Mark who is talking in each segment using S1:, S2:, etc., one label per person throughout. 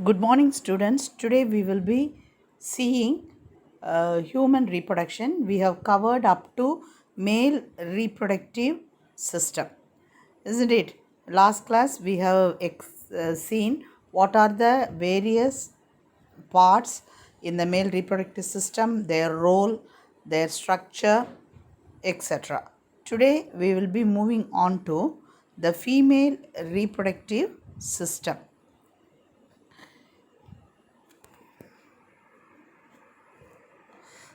S1: Good morning, students. Today we will be seeing human reproduction. We have covered up to male reproductive system, isn't it? Last class we have seen what are the various parts in the male reproductive system, their role, their structure, etc. Today we will be moving on to the female reproductive system.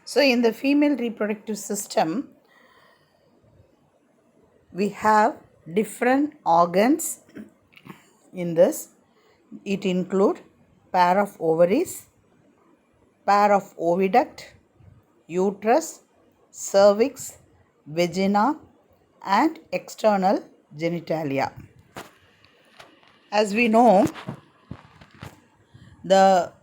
S1: So, in the female reproductive system, we have different organs in this. It include pair of ovaries, pair of oviduct, uterus, cervix, vagina, and external genitalia. As we know, the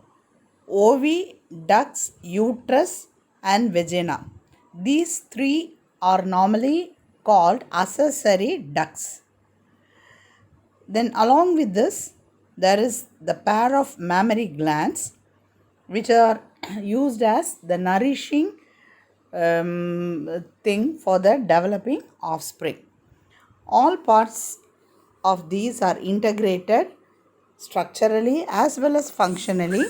S1: oviducts, uterus, and vagina. These three are normally called accessory ducts. Then along with this, there is the pair of mammary glands which are used as the nourishing thing for the developing offspring. All parts of these are integrated structurally as well as functionally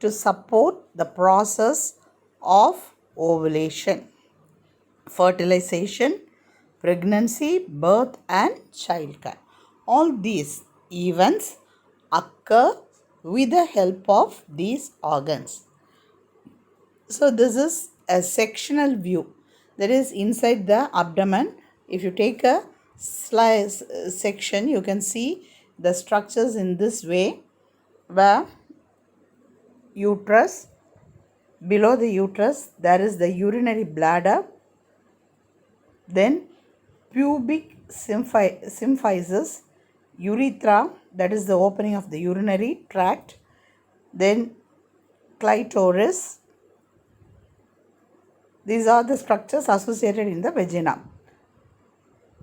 S1: to support the process of ovulation, fertilization, pregnancy, birth, and childcare. All these events occur with the help of these organs. So, this is a sectional view, that is inside the abdomen. If you take a slice section, you can see the structures in this way, where uterus, below the uterus there is the urinary bladder, then pubic symphysis, urethra, that is the opening of the urinary tract, then clitoris. These are the structures associated in the vagina.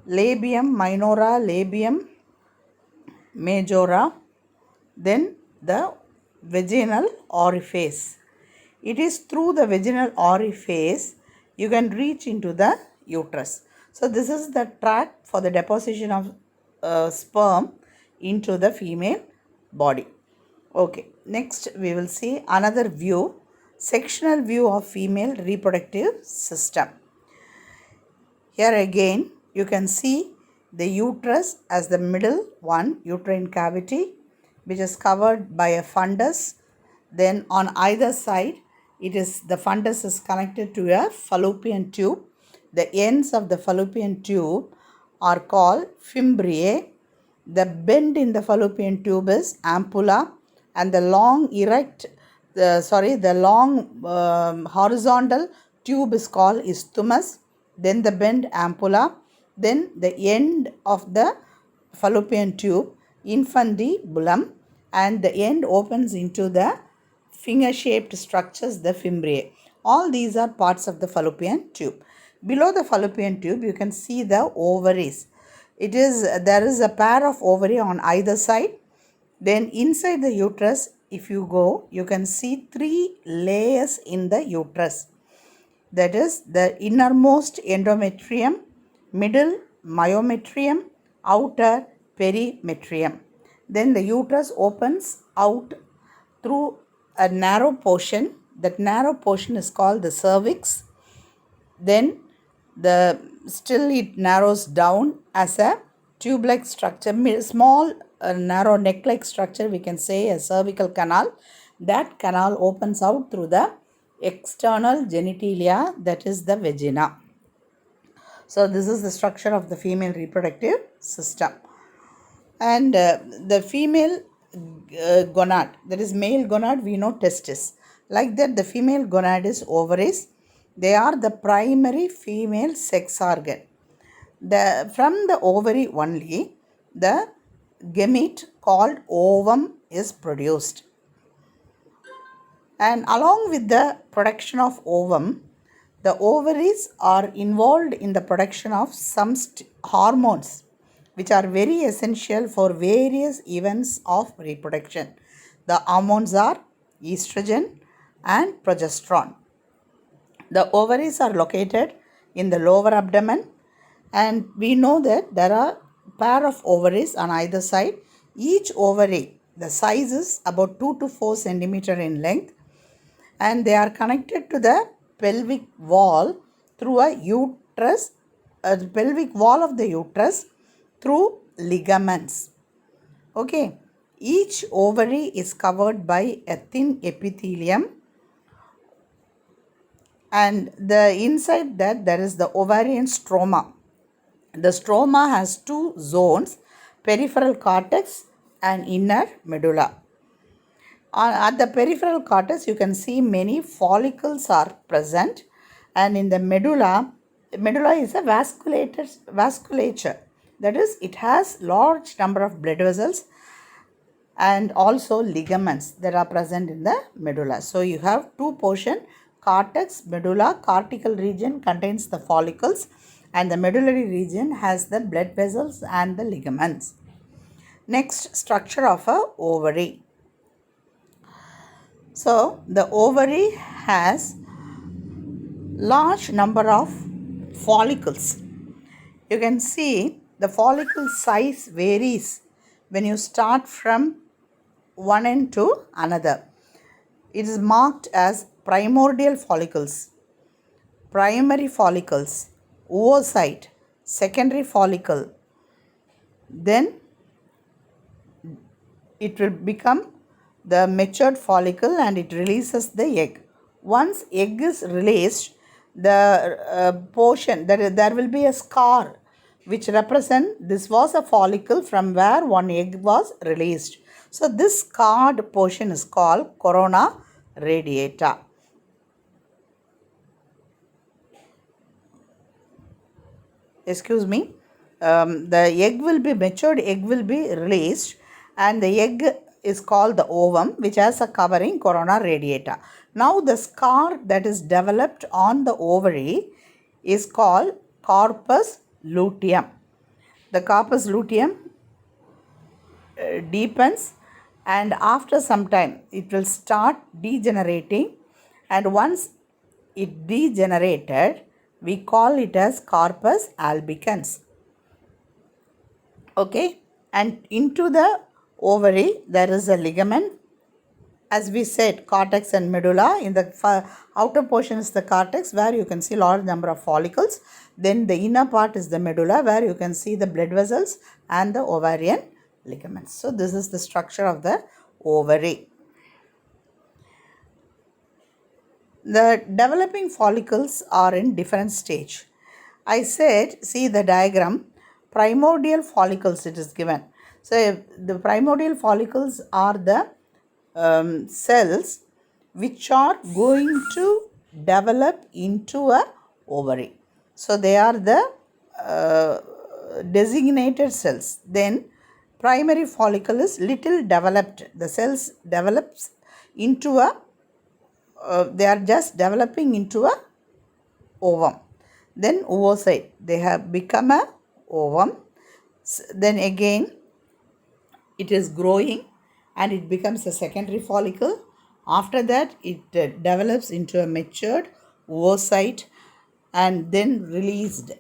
S1: Labium minora, labium majora, then the vaginal orifice. It is through the vaginal orifice you can reach into the uterus. So, this is the tract for the deposition of sperm into the female body. Okay, next we will see another view, sectional view of female reproductive system. Here again you can see the uterus as the middle one, uterine cavity, which is covered by a fundus. Then on either side, the fundus is connected to a fallopian tube. The ends of the fallopian tube are called fimbriae. The bend in the fallopian tube is ampulla, and the long horizontal tube is called isthmus. Then the bend ampulla. Then the end of the fallopian tube, infundibulum, and the end opens into the finger-shaped structures, the fimbriae. All these are parts of the fallopian tube. Below the fallopian tube, you can see the ovaries. There is a pair of ovary on either side. Then inside the uterus, if you go, you can see three layers in the uterus. That is the innermost endometrium, middle myometrium, outer perimetrium. Then the uterus opens out through a narrow portion. That narrow portion is called the cervix. Then it narrows down as a tube-like structure, small narrow neck-like structure, we can say a cervical canal. That canal opens out through the external genitalia, that is the vagina. So, this is the structure of the female reproductive system. And the female gonad, that is male gonad, we know testis. Like that, the female gonad is ovaries. They are the primary female sex organ. From the ovary only, the gamete called ovum is produced. And along with the production of ovum, the ovaries are involved in the production of some hormones which are very essential for various events of reproduction. The hormones are estrogen and progesterone. The ovaries are located in the lower abdomen, and we know that there are pair of ovaries on either side. Each ovary, the size is about 2 to 4 centimeter in length, and they are connected to the pelvic wall through a uterus, the pelvic wall of the uterus through ligaments. Okay, each ovary is covered by a thin epithelium, and the inside that there is the ovarian stroma. The stroma has two zones, peripheral cortex and inner medulla. At the peripheral cortex, you can see many follicles are present, and in the medulla is a vasculature. That is, it has large number of blood vessels and also ligaments that are present in the medulla. So you have two portion, cortex, medulla. Cortical region contains the follicles, and the medullary region has the blood vessels and the ligaments. Next, structure of a ovary. So the ovary has large number of follicles. You can see the follicle size varies when you start from one end to another. It is marked as primordial follicles, primary follicles, oocyte, secondary follicle. Then it will become the matured follicle and it releases the egg. Once egg is released, the portion, there will be a scar which represent this was a follicle from where one egg was released. So this scarred portion is called corona radiata. Excuse me. The matured egg will be released, and the egg is called the ovum, which has a covering corona radiata. Now the scar that is developed on the ovary is called corpus luteum. The corpus luteum deepens, and after some time it will start degenerating, and once it degenerated, we call it as corpus albicans. Okay, and into the ovary there is a ligament. As we said, cortex and medulla. In the outer portion is the cortex, where you can see large number of follicles. Then the inner part is the medulla, where you can see the blood vessels and the ovarian ligaments. So this is the structure of the ovary. The developing follicles are in different stage. I said, see the diagram, primordial follicles it is given. So the primordial follicles are the cells which are going to develop into a ovary. So they are the designated cells. Then primary follicle is little developed. The cells develops into a they are just developing into a ovum. Then oocyte, they have become a ovum. Then again it is growing and it becomes a secondary follicle. After that it develops into a matured oocyte and then released.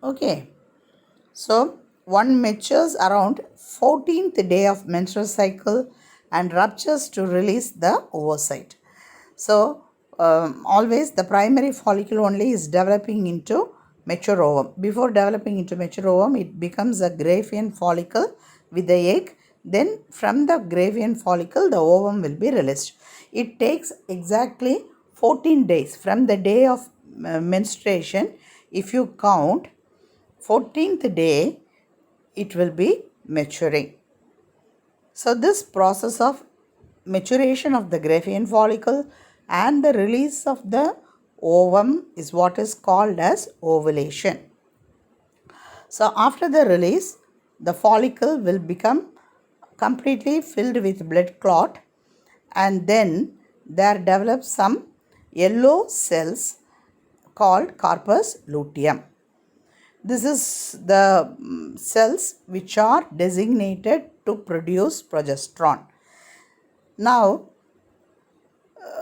S1: Okay, so one matures around 14th day of menstrual cycle and ruptures to release the oocyte. So always the primary follicle only is developing into mature ovum. Before developing into mature ovum, it becomes a Graafian follicle with the egg. Then from the Graafian follicle, the ovum will be released. It takes exactly 14 days from the day of menstruation. If you count 14th day, it will be maturing. So this process of maturation of the Graafian follicle and the release of the ovum is what is called as ovulation. So after the release, the follicle will become completely filled with blood clot, and then there develops some yellow cells called corpus luteum. This is the cells which are designated to produce progesterone. Now,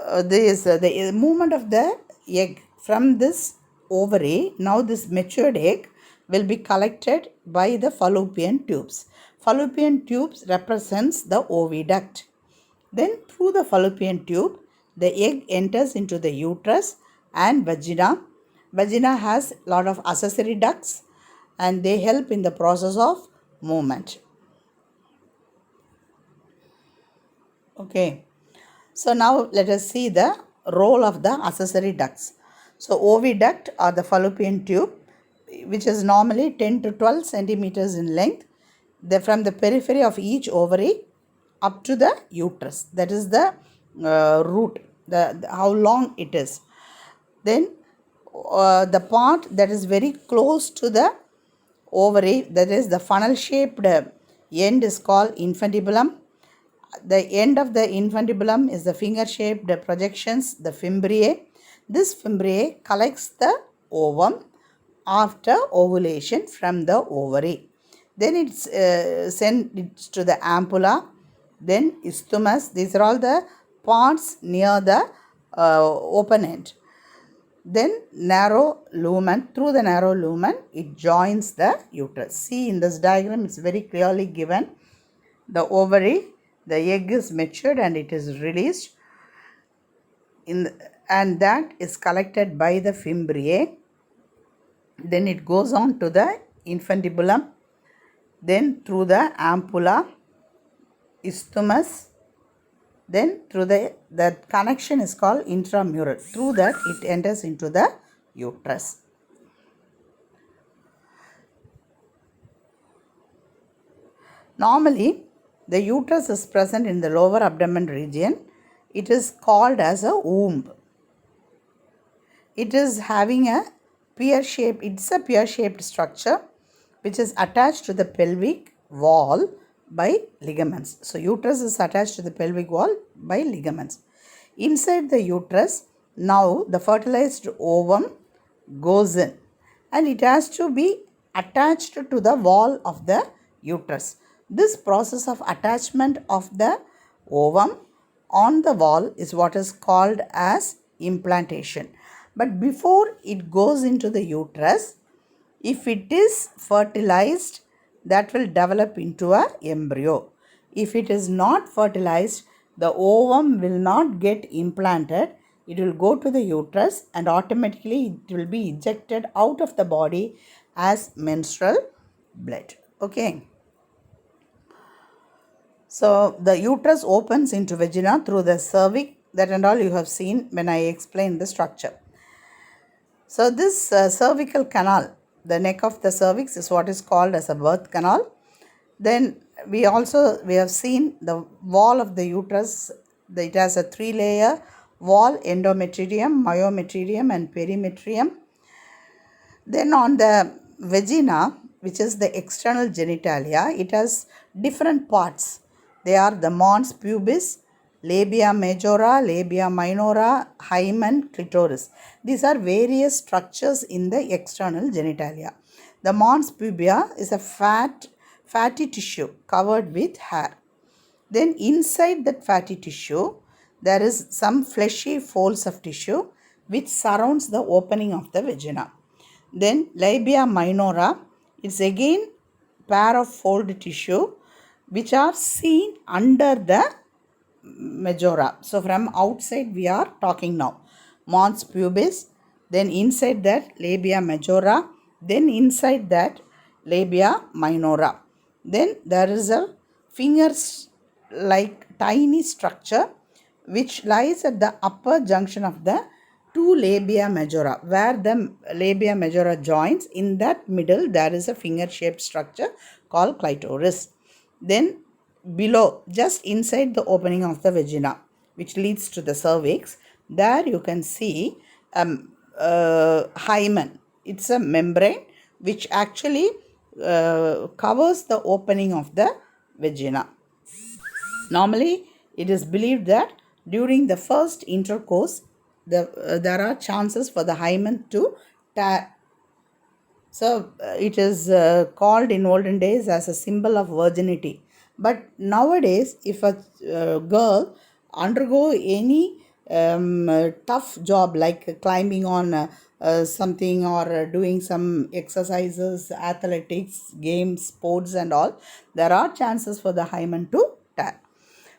S1: the movement of the egg from this ovary, now this matured egg will be collected by the fallopian tubes. Fallopian tubes represents the oviduct. Then through the fallopian tube, the egg enters into the uterus and vagina. Vagina has a lot of accessory ducts and they help in the process of movement. Okay. So now let us see the role of the accessory ducts. So oviduct or the fallopian tube, which is normally 10 to 12 centimeters in length, from the periphery of each ovary up to the uterus. That is the root, how long it is. Then the part that is very close to the ovary, that is the funnel shaped end, is called infundibulum. The end of the infundibulum is the finger shaped projections, the fimbriae. This fimbriae collects the ovum after ovulation from the ovary. Then it's sent to the ampulla, then isthmus. These are all the parts near the open end. Then narrow lumen. Through the narrow lumen, it joins the uterus. See, in this diagram, it's very clearly given. The ovary, the egg is matured and it is released, and that is collected by the fimbriae. Then it goes on to the infundibulum, then through the ampulla, isthmus, then through the connection is called intramural. Through that it enters into the uterus. Normally, the uterus is present in the lower abdomen region. It is called as a womb. It is having a pear-shaped, it's a pear-shaped structure which is attached to the pelvic wall by ligaments. So, uterus is attached to the pelvic wall by ligaments. Inside the uterus, now the fertilized ovum goes in and it has to be attached to the wall of the uterus. This process of attachment of the ovum on the wall is what is called as implantation. But before it goes into the uterus, if it is fertilized, that will develop into an embryo. If it is not fertilized, the ovum will not get implanted. It will go to the uterus and automatically it will be ejected out of the body as menstrual blood. Okay. So, the uterus opens into vagina through the cervix. That and all you have seen when I explained the structure. So, this cervical canal, the neck of the cervix, is what is called as a birth canal. Then we have seen the wall of the uterus. It has a 3-layer wall: endometrium, myometrium and perimetrium. Then on the vagina, which is the external genitalia, it has different parts. They are the mons pubis, labia majora, labia minora, hymen, clitoris. These are various structures in the external genitalia. The mons pubia is a fatty tissue covered with hair. Then inside that fatty tissue, there is some fleshy folds of tissue which surrounds the opening of the vagina. Then labia minora is again pair of fold tissue which are seen under the majora. So from outside we are talking now. Mons pubis, then inside that labia majora, then inside that labia minora. Then there is a fingers like tiny structure which lies at the upper junction of the two labia majora, where the labia majora joins. In that middle there is a finger shaped structure called clitoris. Then below, just inside the opening of the vagina, which leads to the cervix, there you can see hymen. It's a membrane which actually covers the opening of the vagina. Normally, it is believed that during the first intercourse, there are chances for the hymen to tear. So, it is called in olden days as a symbol of virginity. But nowadays, if a girl undergo any tough job like climbing on something or doing some exercises, athletics, games, sports and all, there are chances for the hymen to tear.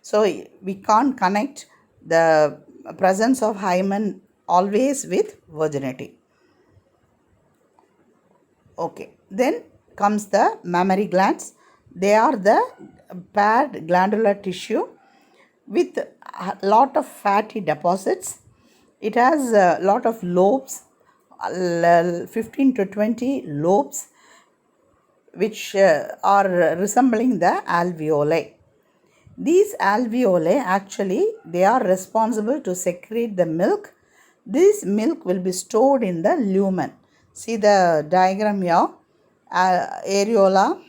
S1: So we can't connect the presence of hymen always with virginity. Okay, then comes the mammary glands. They are the paired glandular tissue with a lot of fatty deposits. It has a lot of lobes, 15 to 20 lobes, which are resembling the alveoli. These alveoli actually they are responsible to secrete the milk. This milk will be stored in the lumen. See the diagram here. Areola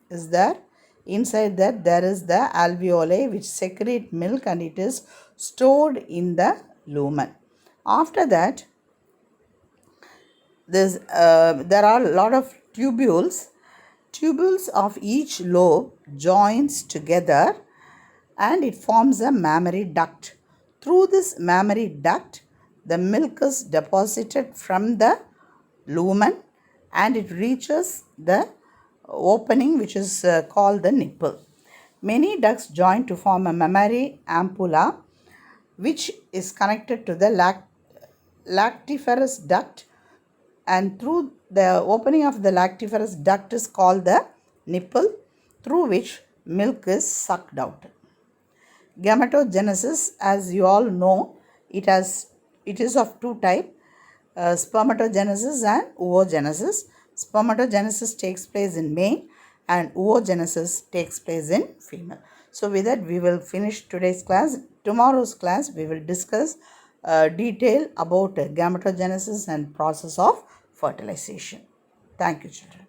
S1: is there. Inside that there is the alveoli which secrete milk and it is stored in the lumen. After that, there are a lot of tubules. Tubules of each lobe joins together and it forms a mammary duct. Through this mammary duct, the milk is deposited from the lumen and it reaches the opening which is called the nipple. Many ducts join to form a mammary ampulla which is connected to the lactiferous duct, and through the opening of the lactiferous duct is called the nipple, through which milk is sucked out. Gametogenesis, as you all know, it is of two types, spermatogenesis and oogenesis. Spermatogenesis takes place in male and oogenesis takes place in female. So with that we will finish today's class. Tomorrow's class we will discuss detail about gametogenesis and process of fertilization. Thank you, children.